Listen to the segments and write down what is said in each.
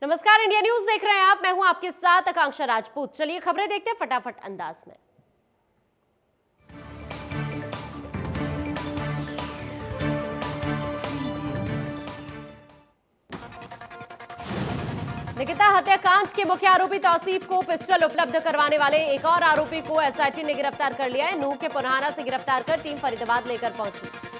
नमस्कार, India news देख रहे हैं आप। मैं हूं आपके साथ आकांक्षा राजपूत। चलिए खबरें देखते हैं फटाफट अंदाज में। निकिता हत्याकांड के मुख्य आरोपी तौसीफ को पिस्टल उपलब्ध करवाने वाले एक और आरोपी को एसआईटी ने गिरफ्तार कर लिया है। नूह के पुनहाना से गिरफ्तार कर टीम फरीदाबाद लेकर पहुंची।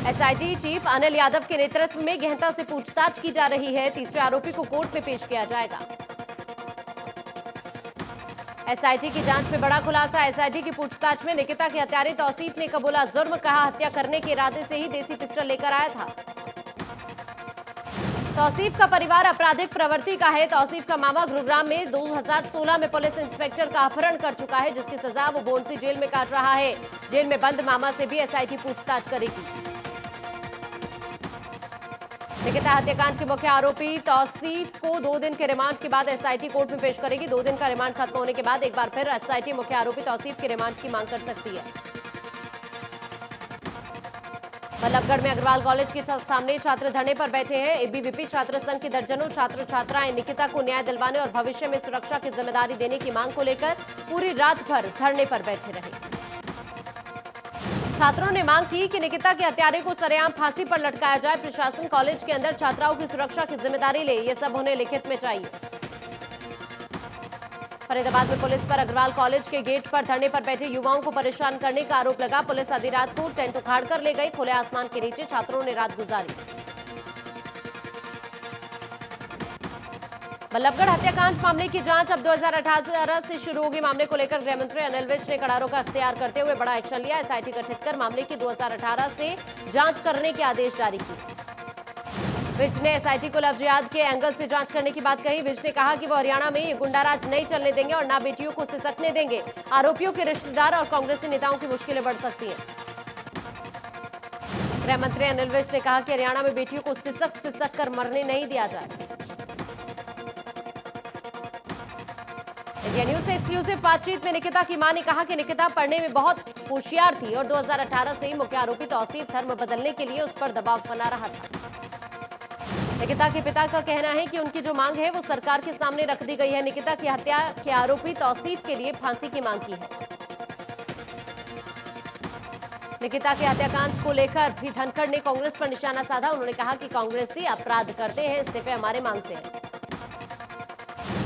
एसआईटी चीफ अनिल यादव के नेतृत्व में गहनता से पूछताछ की जा रही है। तीसरे आरोपी को कोर्ट में पेश किया जाएगा। एसआईटी की जांच में बड़ा खुलासा। एसआईटी की पूछताछ में निकिता के हत्यारे तौसीफ ने कबूला जुर्म, कहा हत्या करने के इरादे से ही देसी पिस्टल लेकर आया था। तौसीफ का परिवार आपराधिक प्रवृत्ति का है। तौसीफ का मामा गुरुग्राम में 2016 में पुलिस इंस्पेक्टर का अपहरण कर चुका है, जिसकी सजा वो बोंडसी जेल में काट रहा है। जेल में बंद मामा से भी एसआईटी पूछताछ करेगी। निकिता हत्याकांड के मुख्य आरोपी तौसीफ को 2 दिन के रिमांड के बाद एसआईटी कोर्ट में पेश करेगी। 2 दिन का रिमांड खत्म होने के बाद एक बार फिर एसआईटी मुख्य आरोपी तौसीफ के रिमांड की मांग कर सकती है। बल्लभगढ़ में अग्रवाल कॉलेज के सामने छात्र धरने पर बैठे हैं। एबीवीपी छात्र संघ के दर्जनों छात्र छात्राएं निकिता को न्याय दिलवाने और भविष्य में सुरक्षा की जिम्मेदारी देने की मांग को लेकर पूरी रात भर धरने पर बैठे रहे। छात्रों ने मांग की कि निकिता के हत्यारे को सरेआम फांसी पर लटकाया जाए। प्रशासन कॉलेज के अंदर छात्राओं की सुरक्षा की जिम्मेदारी ले, ये सब उन्हें लिखित में चाहिए। फरीदाबाद में पुलिस पर अग्रवाल कॉलेज के गेट पर धरने पर बैठे युवाओं को परेशान करने का आरोप लगा। पुलिस आधी रात को टेंट उखाड़ कर ले गई। खुले आसमान के नीचे छात्रों ने रात गुजारी। बल्लभगढ़ हत्याकांड मामले की जांच अब 2018 से शुरू होगी। मामले को लेकर गृह मंत्री अनिल विज ने कड़ा रुख अख्तियार करते हुए बड़ा एक्शन लिया। एसआईटी गठित कर मामले की 2018 से जांच करने के आदेश जारी किए। विज ने एसआईटी को लव जिहाद के एंगल से जांच करने की बात कही। विज ने कहा कि वो हरियाणा में ये गुंडाराज नहीं चलने देंगे और ना बेटियों को सिसकने देंगे। आरोपियों के रिश्तेदार और कांग्रेसी नेताओं की मुश्किलें बढ़ सकती हैं। गृह मंत्री अनिल विज ने कहा कि हरियाणा में बेटियों को सिसक कर मरने नहीं दिया जाए। इंडिया न्यूज से एक्सक्लूसिव बातचीत में निकिता की मां ने कहा कि निकिता पढ़ने में बहुत होशियार थी और 2018 से ही मुख्य आरोपी तौसीफ धर्म बदलने के लिए उस पर दबाव बना रहा था। निकिता के पिता का कहना है कि उनकी जो मांग है वो सरकार के सामने रख दी गई है। निकिता की हत्या के आरोपी तौसीफ के लिए फांसी की मांग की है। निकिता के हत्याकांड को लेकर भी धनखड़ ने कांग्रेस पर निशाना साधा। उन्होंने कहा कि कांग्रेसी अपराध करते हैं, इस्तीफे हमारे मांगते हैं।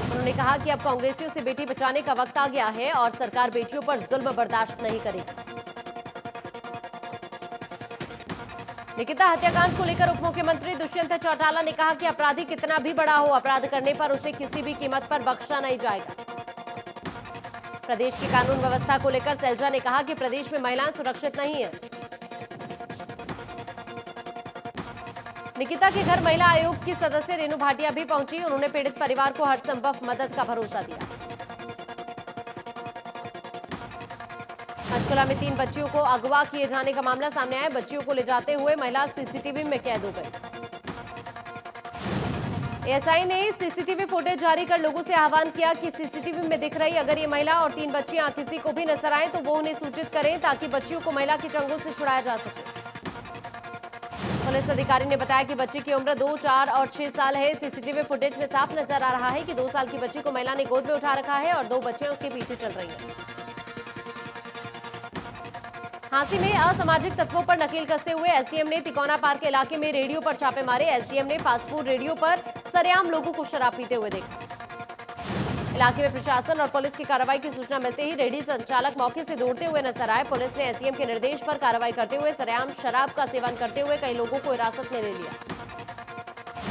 उन्होंने कहा कि अब कांग्रेसियों से बेटी बचाने का वक्त आ गया है और सरकार बेटियों पर जुल्म बर्दाश्त नहीं करेगी। निकिता हत्याकांड को लेकर उप मुख्यमंत्री दुष्यंत चौटाला ने कहा कि अपराधी कितना भी बड़ा हो, अपराध करने पर उसे किसी भी कीमत पर बख्शा नहीं जाएगा। प्रदेश की कानून व्यवस्था को लेकर सैलजा ने कहा कि प्रदेश में महिलाएं सुरक्षित नहीं है। निकिता के घर महिला आयोग की सदस्य रेणु भाटिया भी पहुंची। उन्होंने पीड़ित परिवार को हर संभव मदद का भरोसा दिया। पंचकुला में 3 बच्चियों को अगवा किए जाने का मामला सामने आया। बच्चियों को ले जाते हुए महिला सीसीटीवी में कैद हो गई। एएसआई ने सीसीटीवी फुटेज जारी कर लोगों से आह्वान किया कि सीसीटीवी में दिख रही अगर ये महिला और 3 बच्चियां किसी को भी नजर आए तो वो उन्हें सूचित करें ताकि बच्चियों को महिला की चंगुल से छुड़ाया जा सके। पुलिस अधिकारी ने बताया कि बच्ची की उम्र 2, 4 और 6 साल है। सीसीटीवी फुटेज में साफ नजर आ रहा है कि 2 साल की बच्ची को महिला ने गोद में उठा रखा है और 2 बच्चियां उसके पीछे चल रही हैं। हांसी में असामाजिक तत्वों पर नकेल कसते हुए एसडीएम ने तिकोना पार्क इलाके में रेडियो पर छापे मारे। एसडीएम ने फास्ट फूड रेडियो पर सरेआम लोगों को शराब पीते हुए देखा। इलाके में प्रशासन और पुलिस की कार्रवाई की सूचना मिलते ही रेडी संचालक मौके से दौड़ते हुए नजर आए। पुलिस ने एसडीएम के निर्देश पर कार्रवाई करते हुए सरेआम शराब का सेवन करते हुए कई लोगों को हिरासत में ले लिया।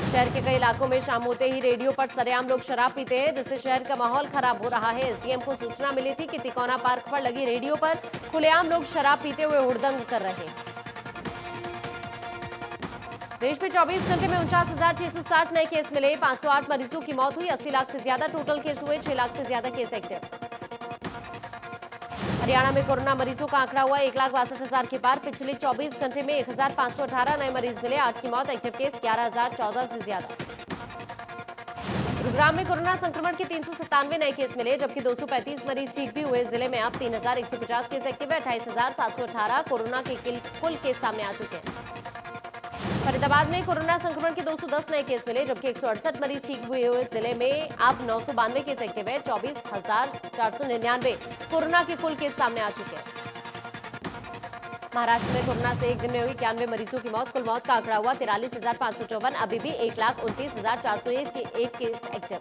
शहर के कई इलाकों में शाम होते ही रेडियो पर सरेआम लोग शराब पीते हैं, जिससे शहर का माहौल खराब हो रहा है। एसडीएम को सूचना मिली थी कि तिकोना पार्क पर लगी रेडियो पर खुलेआम लोग शराब पीते हुए हुड़दंग कर रहे हैं। देश में 24 घंटे में 49,660 नए केस मिले। 508 मरीजों की मौत हुई। 80 लाख से ज्यादा टोटल केस हुए। 6 लाख से ज्यादा केस एक्टिव। हरियाणा में कोरोना मरीजों का आंकड़ा हुआ 1,62,000 के पार। पिछले 24 घंटे में 1,518 नए मरीज मिले। 8 की मौत। एक्टिव केस 11,014 से ज्यादा। गुरुग्राम में कोरोना संक्रमण के 397 नए केस मिले, जबकि 235 मरीज ठीक भी हुए। जिले में अब 3,150 केस एक्टिव है। 28,718 कोरोना के कुल केस सामने आ चुके हैं। फरीदाबाद में कोरोना संक्रमण के 210 नए केस मिले, जबकि 168 मरीज ठीक हुए हुए जिले में अब 992 केस एक्टिव है। 24,499 कोरोना के कुल केस सामने आ चुके हैं। महाराष्ट्र में कोरोना से एक दिन में हुई 91 मरीजों की मौत। कुल मौत का आंकड़ा हुआ 43,554। अभी भी 1,29,401 के एक केस एक्टिव।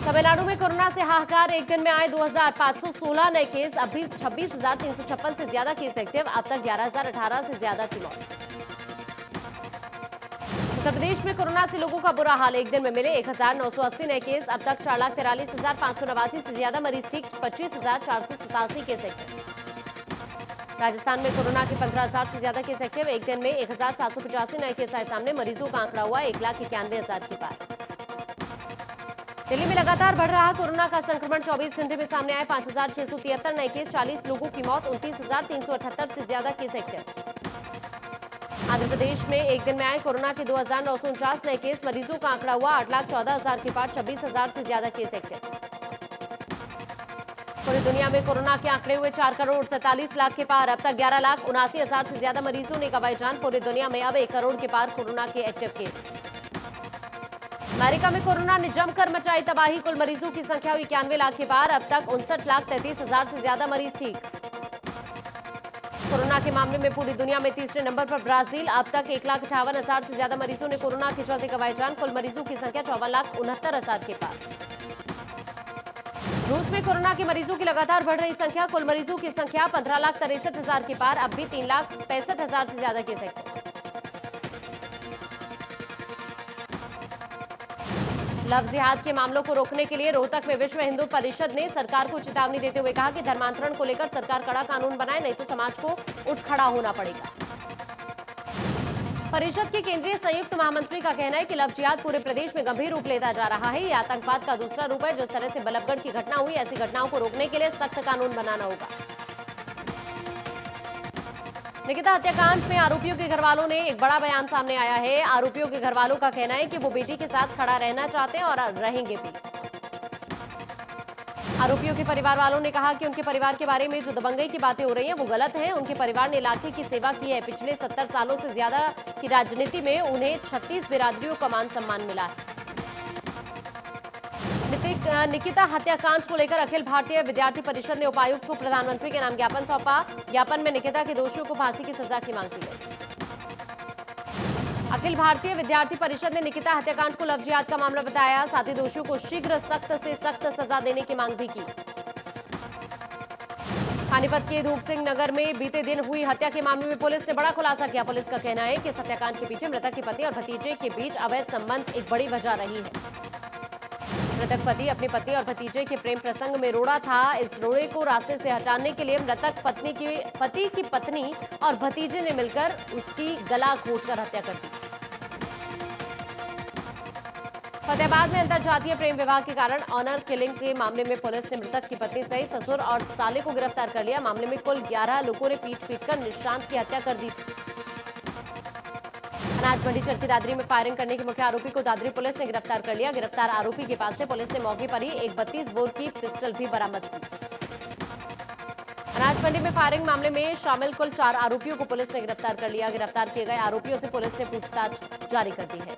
तमिलनाडु में कोरोना से हाहाकार, एक दिन में आए 2,516 नए केस। अभी 26,356 से ज्यादा केस एक्टिव। अब तक 11,018 से ज्यादा की मौत। उत्तर प्रदेश में कोरोना से लोगों का बुरा हाल, एक दिन में मिले 1,980 नए केस। अब तक 4,43,589 से ज्यादा मरीज ठीक। 25,487 केस एक्टिव। राजस्थान में कोरोना के 15,000 से ज्यादा केस एक्टिव। एक दिन में 1,785 नए केस आए सामने। मरीजों का आंकड़ा हुआ 1,91,000 के पार। दिल्ली में लगातार बढ़ रहा कोरोना का संक्रमण, 24 घंटे में सामने आए 5,673 नए केस। 40 लोगों की मौत। 29,378 से ज्यादा केस एक्टिव। आंध्र प्रदेश में एक दिन में आए कोरोना के 2,949 नए केस। मरीजों का आंकड़ा हुआ 8,14,000 के पार। 26,000 से ज्यादा केस एक्टिव। पूरी दुनिया में कोरोना के आंकड़े हुए 4,47,00,000 के पार। अब तक 11,79,000 से ज्यादा मरीजों ने गंवाई जान। पूरी दुनिया में अब 1 करोड़ के पार कोरोना के एक्टिव केस। अमेरिका में कोरोना ने जमकर मचाई तबाही। कुल मरीजों की संख्या हुई 91 लाख के पार। अब तक 59,33,000 से ज्यादा मरीज ठीक। कोरोना के मामले में पूरी दुनिया में तीसरे नंबर पर ब्राजील। अब तक 1,58,000 से ज्यादा मरीजों ने कोरोना के चलते गंवाई जान। कुल मरीजों की संख्या 54,69,000 के पार। रूस में कोरोना के मरीजों की लगातार बढ़ रही संख्या। कुल मरीजों की संख्या 15,63,000 के पार। अब भी 3,65,000 से ज्यादा केस एक्टिव। लव जिहाद के मामलों को रोकने के लिए रोहतक में विश्व हिंदू परिषद ने सरकार को चेतावनी देते हुए कहा कि धर्मांतरण को लेकर सरकार कड़ा कानून बनाए, नहीं तो समाज को उठ खड़ा होना पड़ेगा। परिषद के केंद्रीय संयुक्त महामंत्री का कहना है कि लव जिहाद पूरे प्रदेश में गंभीर रूप लेता जा रहा है। ये आतंकवाद का दूसरा रूप है। जिस तरह से बल्लभगढ़ की घटना हुई, ऐसी घटनाओं को रोकने के लिए सख्त कानून बनाना होगा। निकिता हत्याकांड में आरोपियों के घरवालों ने एक बड़ा बयान सामने आया है। आरोपियों के घरवालों का कहना है कि वो बेटी के साथ खड़ा रहना चाहते हैं और रहेंगे भी। आरोपियों के परिवार वालों ने कहा कि उनके परिवार के बारे में जो दबंगई की बातें हो रही हैं वो गलत हैं। उनके परिवार ने इलाके की सेवा की है। पिछले 70 सालों से ज्यादा की राजनीति में उन्हें 36 बिरादरियों का मान सम्मान मिला है। निकिता हत्याकांड को लेकर अखिल भारतीय विद्यार्थी परिषद ने उपायुक्त को प्रधानमंत्री के नाम ज्ञापन सौंपा। ज्ञापन में निकिता के दोषियों को फांसी की सजा की मांग की गई। अखिल भारतीय विद्यार्थी परिषद ने निकिता हत्याकांड को लव जिहाद का मामला बताया। साथ ही दोषियों को शीघ्र सख्त से सख्त सजा देने की मांग भी की। पानीपत के धूप सिंह नगर में बीते दिन हुई हत्या के मामले में पुलिस ने बड़ा खुलासा किया। पुलिस का कहना है कि इस हत्याकांड के पीछे मृतक के पति और भतीजे के बीच अवैध संबंध एक बड़ी वजह रही है। मृतक पति अपनी पत्नी और भतीजे के प्रेम प्रसंग में रोड़ा था। इस रोड़े को रास्ते से हटाने के लिए मृतक पति की पत्नी और भतीजे ने मिलकर उसकी गला घोंटकर हत्या कर दी। फतेहाबाद में अंतरजातीय प्रेम विवाह के कारण ऑनर किलिंग के मामले में पुलिस ने मृतक की पत्नी सहित ससुर और साले को गिरफ्तार कर लिया। मामले में कुल 11 लोगों ने पीट-पीटकर निशांत की हत्या कर दी थी। अनाज मंडी चरखी दादरी में फायरिंग करने के मुख्य आरोपी को दादरी पुलिस ने गिरफ्तार कर लिया। गिरफ्तार आरोपी के पास से पुलिस ने मौके पर ही एक 32 बोर की पिस्टल भी बरामद की। अनाज मंडी में फायरिंग मामले में शामिल कुल 4 आरोपियों को पुलिस ने गिरफ्तार कर लिया। गिरफ्तार किए गए आरोपियों से पुलिस ने पूछताछ जारी कर दी है।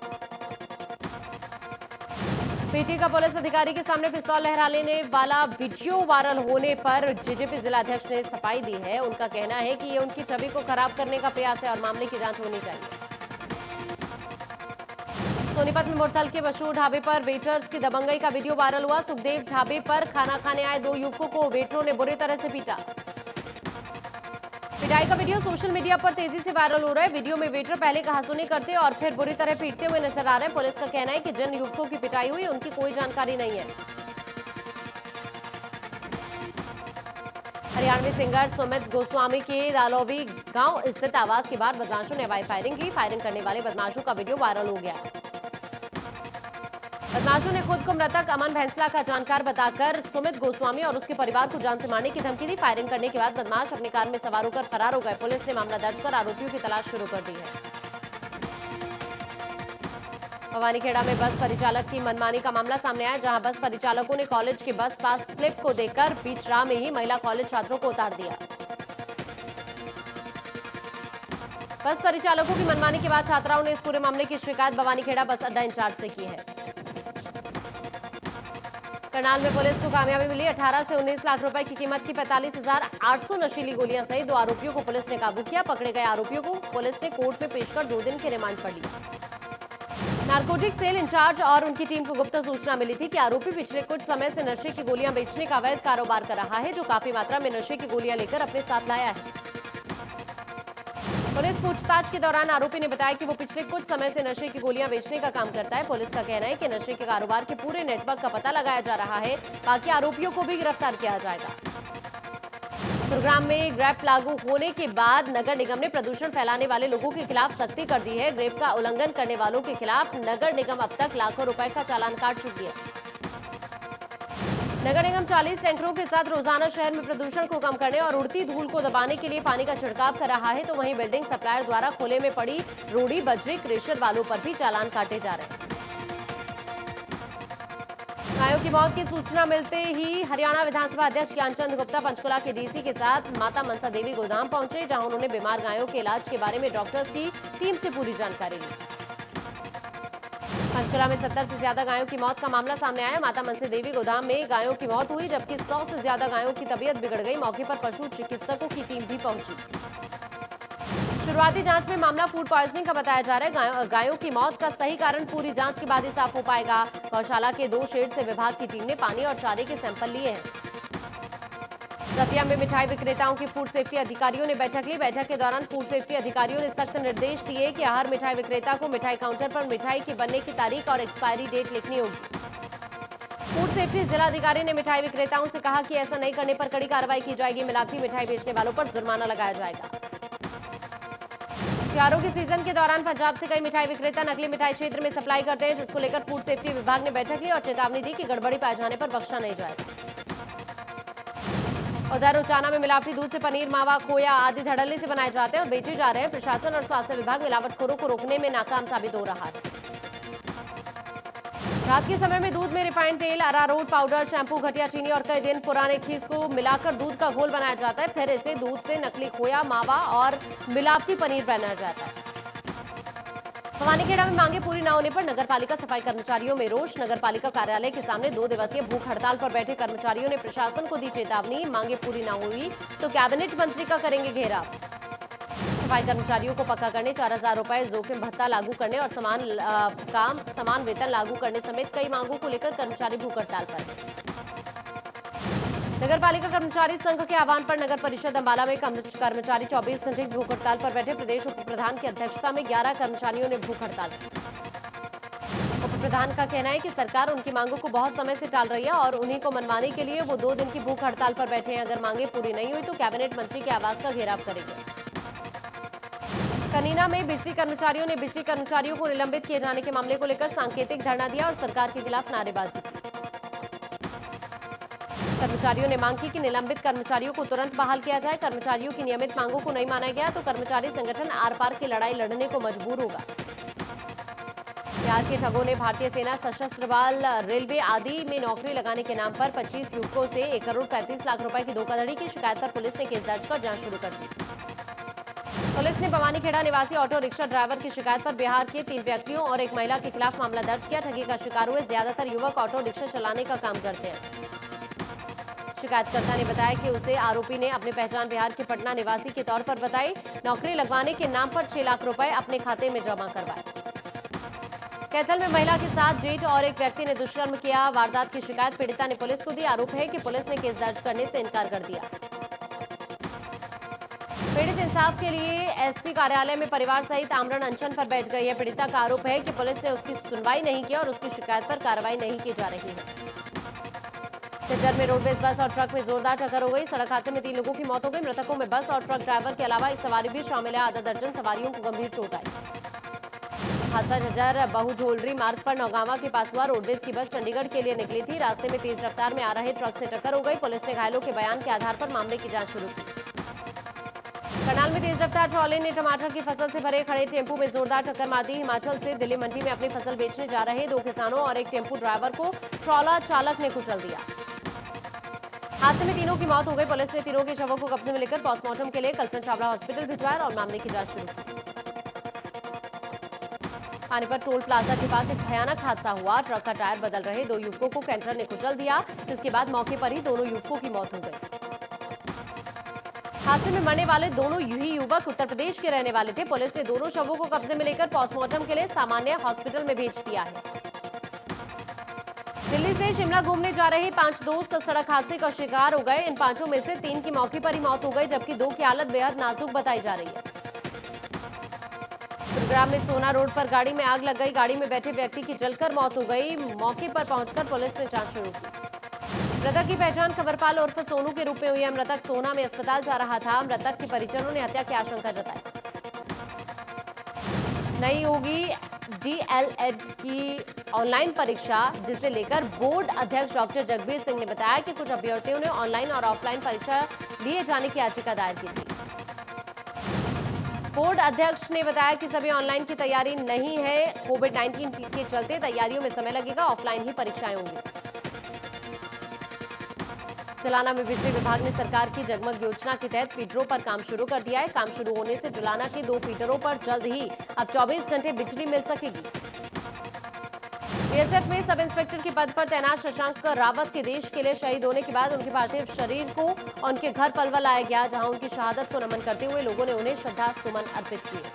पीटी का पुलिस अधिकारी के सामने पिस्तौल लहराने वाला वीडियो वायरल होने पर जेजेपी जिलाध्यक्ष ने सफाई दी है। उनका कहना है कि ये उनकी छवि को खराब करने का प्रयास है और मामले की जांच होनी चाहिए। सोनीपत में मुरथल के मशहूर ढाबे पर वेटर्स की दबंगई का वीडियो वायरल हुआ। सुखदेव ढाबे पर खाना खाने आए 2 युवकों को वेटरों ने बुरी तरह से पीटा। पिटाई का वीडियो सोशल मीडिया पर तेजी से वायरल हो रहा है। वीडियो में वेटर पहले कहासुनी करते और फिर बुरी तरह पीटते हुए नजर आ रहे हैं। पुलिस का कहना है कि जिन युवकों की पिटाई हुई उनकी कोई जानकारी नहीं है। हरियाणवी सिंगर सुमित गोस्वामी के दालौवी गांव स्थित आवास के बाद बदमाशों ने हवाई फायरिंग की। फायरिंग करने वाले बदमाशों का वीडियो वायरल हो गया। बदमाशों ने खुद को मृतक अमन भैंसला का जानकार बताकर सुमित गोस्वामी और उसके परिवार को जान से मारने की धमकी दी। फायरिंग करने के बाद बदमाश अपनी कार में सवार होकर फरार हो गए। पुलिस ने मामला दर्ज कर आरोपियों की तलाश शुरू कर दी है। भवानीखेड़ा में बस परिचालक की मनमानी का मामला सामने आया, जहां बस परिचालकों ने कॉलेज के बस पास स्लिप को देखकर बीच राह में ही महिला कॉलेज छात्रों को उतार दिया। बस परिचालकों की मनमानी के बाद छात्राओं ने इस पूरे मामले की शिकायत भवानीखेड़ा बस अड्डा इंचार्ज से की है। करनाल में पुलिस को कामयाबी मिली। 18 से 19 लाख रुपए की कीमत की 45,800 नशीली गोलियां सहित 2 आरोपियों को पुलिस ने काबू किया। पकड़े गए आरोपियों को पुलिस ने कोर्ट में पेश कर 2 दिन के रिमांड पर लिया। नारकोटिक सेल इंचार्ज और उनकी टीम को गुप्त सूचना मिली थी कि आरोपी पिछले कुछ समय से नशे की गोलियां बेचने का अवैध कारोबार कर रहा है, जो काफी मात्रा में नशे की गोलियां लेकर अपने साथ लाया है। पुलिस पूछताछ के दौरान आरोपी ने बताया कि वो पिछले कुछ समय से नशे की गोलियां बेचने का काम करता है। पुलिस का कहना है कि नशे के कारोबार के पूरे नेटवर्क का पता लगाया जा रहा है। बाकी आरोपियों को भी गिरफ्तार किया जाएगा। गुरुग्राम में ग्रेप लागू होने के बाद नगर निगम ने प्रदूषण फैलाने वाले लोगों के खिलाफ सख्ती कर दी है। ग्रेप का उल्लंघन करने वालों के खिलाफ नगर निगम अब तक लाखों रुपए का चालान काट चुकी है। नगर निगम 40 टैंकरों के साथ रोजाना शहर में प्रदूषण को कम करने और उड़ती धूल को दबाने के लिए पानी का छिड़काव कर रहा है, तो वहीं बिल्डिंग सप्लायर द्वारा खुले में पड़ी रोड़ी, बजरी, क्रेशर वालों पर भी चालान काटे जा रहे हैं। गायों की मौत की सूचना मिलते ही हरियाणा विधानसभा अध्यक्ष ज्ञानचंद गुप्ता पंचकुला के डीसी के साथ माता मनसा देवी गोदाम पहुंचे, जहां उन्होंने बीमार गायों के इलाज के बारे में डॉक्टर्स की टीम से पूरी जानकारी ली। पंचकुला में 70 से ज्यादा गायों की मौत का मामला सामने आया। माता मनसा देवी गोदाम में गायों की मौत हुई, जबकि 100 से ज्यादा गायों की तबीयत बिगड़ गई। मौके पर पशु चिकित्सकों की टीम भी पहुंची। शुरुआती जांच में मामला फूड पॉइजनिंग का बताया जा रहा है। गायों की मौत का सही कारण पूरी जांच के बाद ही साफ हो पाएगा। गौशाला के 2 शेड से विभाग की टीम ने पानी और चारे के सैंपल लिए हैं। रतिया में मिठाई विक्रेताओं की फूड सेफ्टी अधिकारियों ने बैठक ली। बैठक के दौरान फूड सेफ्टी अधिकारियों ने सख्त निर्देश दिए कि हर मिठाई विक्रेता को मिठाई काउंटर पर मिठाई के बनने की तारीख और एक्सपायरी डेट लिखनी होगी। फूड सेफ्टी जिलाधिकारी ने मिठाई विक्रेताओं से कहा कि ऐसा नहीं करने पर कड़ी कार्रवाई की जाएगी। मिलावटी मिठाई बेचने वालों पर जुर्माना लगाया जाएगा। त्योहारों के सीजन के दौरान पंजाब से कई मिठाई विक्रेता नकली मिठाई क्षेत्र में सप्लाई करते हैं, जिसको लेकर फूड सेफ्टी विभाग ने बैठक ली और चेतावनी दी कि गड़बड़ी पाए जाने पर बख्शा नहीं जाएगा। उधर उचाना में मिलावटी दूध से पनीर, मावा, खोया आदि धड़ल्ले से बनाए जाते हैं और बेचे जा रहे हैं। प्रशासन और स्वास्थ्य विभाग मिलावटखोरों को रोकने में नाकाम साबित हो रहा है। रात के समय में दूध में रिफाइंड तेल, अरारोट पाउडर, शैंपू, घटिया चीनी और कई दिन पुराने खीस को मिलाकर दूध का घोल बनाया जाता है। फिर इसे दूध से नकली खोया, मावा और मिलावटी पनीर बनाया जाता है। भवानीखेड़ा में मांगे पूरी न होने पर नगरपालिका सफाई कर्मचारियों में रोष। नगरपालिका कार्यालय के सामने 2 दिवसीय भूख हड़ताल पर बैठे कर्मचारियों ने प्रशासन को दी चेतावनी। मांगे पूरी न हुई तो कैबिनेट मंत्री का करेंगे घेराव। सफाई कर्मचारियों को पक्का करने 4,000 रुपए जोखिम भत्ता लागू करने और समान वेतन लागू करने समेत कई मांगों को लेकर कर्मचारी भूख हड़ताल पर। नगरपालिका कर्मचारी संघ के आह्वान पर नगर परिषद अंबाला में कर्मचारी 24 घंटे भूख हड़ताल पर बैठे। प्रदेश उप प्रधान की अध्यक्षता में 11 कर्मचारियों ने भूख हड़ताल की। उप प्रधान का कहना है कि सरकार उनकी मांगों को बहुत समय से टाल रही है और उन्हीं को मनवाने के लिए वो 2 दिन की भूख हड़ताल पर बैठे हैं। अगर मांगे पूरी नहीं हुई तो कैबिनेट मंत्री के आवास का घेराव करेंगे। कनीना में बिजली कर्मचारियों ने बिजली कर्मचारियों को निलंबित किए जाने के मामले को लेकर सांकेतिक धरना दिया और सरकार के खिलाफ नारेबाजी की। कर्मचारियों ने मांग की कि निलंबित कर्मचारियों को तुरंत बहाल किया जाए। कर्मचारियों की नियमित मांगों को नहीं माना गया तो कर्मचारी संगठन आर पार की लड़ाई लड़ने को मजबूर होगा। बिहार के ठगों ने भारतीय सेना, सशस्त्र बल, रेलवे आदि में नौकरी लगाने के नाम पर 25 युवकों से 1 करोड़ 35 लाख रुपए की धोखाधड़ी की शिकायत पर पुलिस ने केस दर्ज कर जांच शुरू कर दी। पुलिस ने भवानीखेड़ा निवासी ऑटो रिक्शा ड्राइवर की शिकायत पर बिहार के 3 व्यक्तियों और 1 महिला के खिलाफ मामला दर्ज किया। ठगी का शिकार हुए ज्यादातर युवक ऑटो रिक्शा चलाने का काम करते हैं। शिकायतकर्ता ने बताया कि उसे आरोपी ने अपनी पहचान बिहार के पटना निवासी के तौर पर बताई। नौकरी लगवाने के नाम पर 6 लाख रुपए अपने खाते में जमा करवाए। कैथल में महिला के साथ जेठ और एक व्यक्ति ने दुष्कर्म किया। वारदात की शिकायत पीड़िता ने पुलिस को दी। आरोप है कि पुलिस ने केस दर्ज करने से इनकार कर दिया। पीड़ित इंसाफ के लिए एसपी कार्यालय में परिवार सहित आमरण अनशन पर बैठ गई है। पीड़िता का आरोप है कि पुलिस ने उसकी सुनवाई नहीं की और उसकी शिकायत पर कार्रवाई नहीं की जा रही है। सिज्जर में रोडवेज बस और ट्रक में जोरदार टक्कर हो गई। सड़क हादसे में 3 लोगों की मौत हो गई। मृतकों में बस और ट्रक ड्राइवर के अलावा एक सवारी भी शामिल है। आधा दर्जन सवारियों को गंभीर चोट आई। हादसा झज्जर बहुझोलरी मार्ग पर नौगांवा के पास हुआ। रोडवेज की बस चंडीगढ़ के लिए निकली थी। रास्ते में तेज रफ्तार में आ रहे ट्रक से टक्कर हो गई। पुलिस ने घायलों के बयान के आधार पर मामले की जांच शुरू की। करनाल में तेज रफ्तार ट्रॉली ने टमाटर की फसल से भरे खड़े टेम्पू में जोरदार टक्कर मार दी। हिमाचल से दिल्ली मंडी में अपनी फसल बेचने जा रहे 2 किसानों और एक टेम्पू ड्राइवर को ट्रॉला चालक ने कुचल दिया। हादसे में 3 की मौत हो गई। पुलिस ने तीनों के शवों को कब्जे में लेकर पोस्टमार्टम के लिए कल्पना चावला हॉस्पिटल भिजवाया और मामले की जांच शुरू की। पानीपत टोल प्लाजा के पास एक भयानक हादसा हुआ। ट्रक का टायर बदल रहे 2 युवकों को कैंटर ने कुचल दिया, जिसके बाद मौके पर ही दोनों युवकों की मौत हो गई। हादसे में मरने वाले दोनों ही युवक उत्तर प्रदेश के रहने वाले थे। पुलिस ने दोनों शवों को कब्जे में लेकर पोस्टमार्टम के लिए सामान्य हॉस्पिटल में भेज दिया है। दिल्ली से शिमला घूमने जा रहे 5 दोस्त सड़क हादसे का शिकार हो गए। इन 5 में से 3 की मौके पर ही मौत हो गई, जबकि 2 की हालत बेहद नाजुक बताई जा रही है। गुरुग्राम में सोना रोड पर गाड़ी में आग लग गई। गाड़ी में बैठे व्यक्ति की जलकर मौत हो गई। मौके पर पहुंचकर पुलिस ने जांच शुरू की। मृतक की पहचान खबरपाल उर्फ सोनू के रूप में हुई है। मृतक सोना में अस्पताल जा रहा था। मृतक के परिजनों ने हत्या की आशंका जताई। नहीं होगी डीएलएड की ऑनलाइन परीक्षा, जिसे लेकर बोर्ड अध्यक्ष डॉक्टर जगबीर सिंह ने बताया कि कुछ अभ्यर्थियों ने ऑनलाइन और ऑफलाइन परीक्षा लिए जाने की याचिका दायर की थी। बोर्ड अध्यक्ष ने बताया कि सभी ऑनलाइन की तैयारी नहीं है। कोविड-19 के चलते तैयारियों में समय लगेगा। ऑफलाइन ही परीक्षाएं होंगी। जुलाना में बिजली विभाग ने सरकार की जगमग योजना के तहत फीडरों पर काम शुरू कर दिया है। काम शुरू होने से जुलाना के 2 फीडरों पर जल्द ही अब 24 घंटे बिजली मिल सकेगी। बीएसएफ में सब इंस्पेक्टर के पद पर तैनात शशांक रावत के देश के लिए शहीद होने के बाद उनके पार्थिव शरीर को उनके घर पलवल लाया गया, जहां उनकी शहादत को नमन करते हुए लोगों ने उन्हें श्रद्धा सुमन अर्पित किए।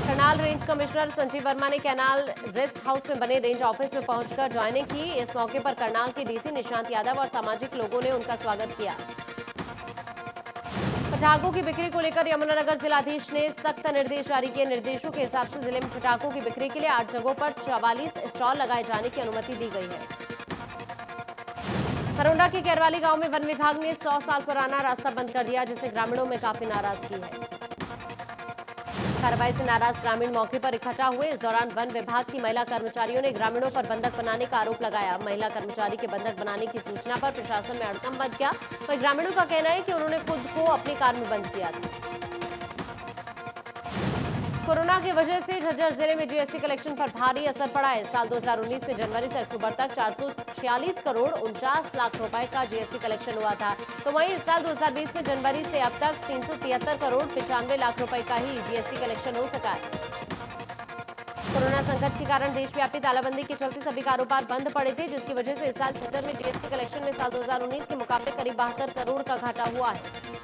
करनाल रेंज कमिश्नर संजीव वर्मा ने कैनाल रेस्ट हाउस में बने रेंज ऑफिस में पहुंचकर ज्वाइनिंग की। इस मौके पर करनाल के डीसी निशांत यादव और सामाजिक लोगों ने उनका स्वागत किया। पटाखों की बिक्री को लेकर यमुनानगर जिलाधीश ने सख्त निर्देश जारी किए। निर्देशों के हिसाब से जिले में पटाखों की बिक्री के लिए 8 जगहों पर 44 स्टॉल लगाए जाने की अनुमति दी गई है। खरोंडा के कैरवाली गांव में वन विभाग ने 100 साल पुराना रास्ता बंद कर दिया, जिससे ग्रामीणों में काफी नाराजगी है। कार्रवाई से नाराज ग्रामीण मौके पर इकट्ठा हुए। इस दौरान वन विभाग की महिला कर्मचारियों ने ग्रामीणों पर बंधक बनाने का आरोप लगाया। महिला कर्मचारी के बंधक बनाने की सूचना पर प्रशासन में हड़कंप मच गया। वहीं ग्रामीणों का कहना है कि उन्होंने खुद को अपनी कार में बंद किया था। कोरोना की वजह से झज्जर जिले में जीएसटी कलेक्शन पर भारी असर पड़ा है। साल 2019 में जनवरी से अक्टूबर तक 446 करोड़ 49 लाख रुपए का जीएसटी कलेक्शन हुआ था, तो वहीं इस साल 2020 में जनवरी से अब तक 373 करोड़ 95 लाख रुपए का ही जीएसटी कलेक्शन हो सका है। कोरोना संकट के कारण देशव्यापी तालाबंदी के चलते सभी कारोबार बंद पड़े थे, जिसकी वजह से इस साल झज्जर में जीएसटी कलेक्शन में साल 2019 के मुकाबले करीब 72 करोड़ का घाटा हुआ है।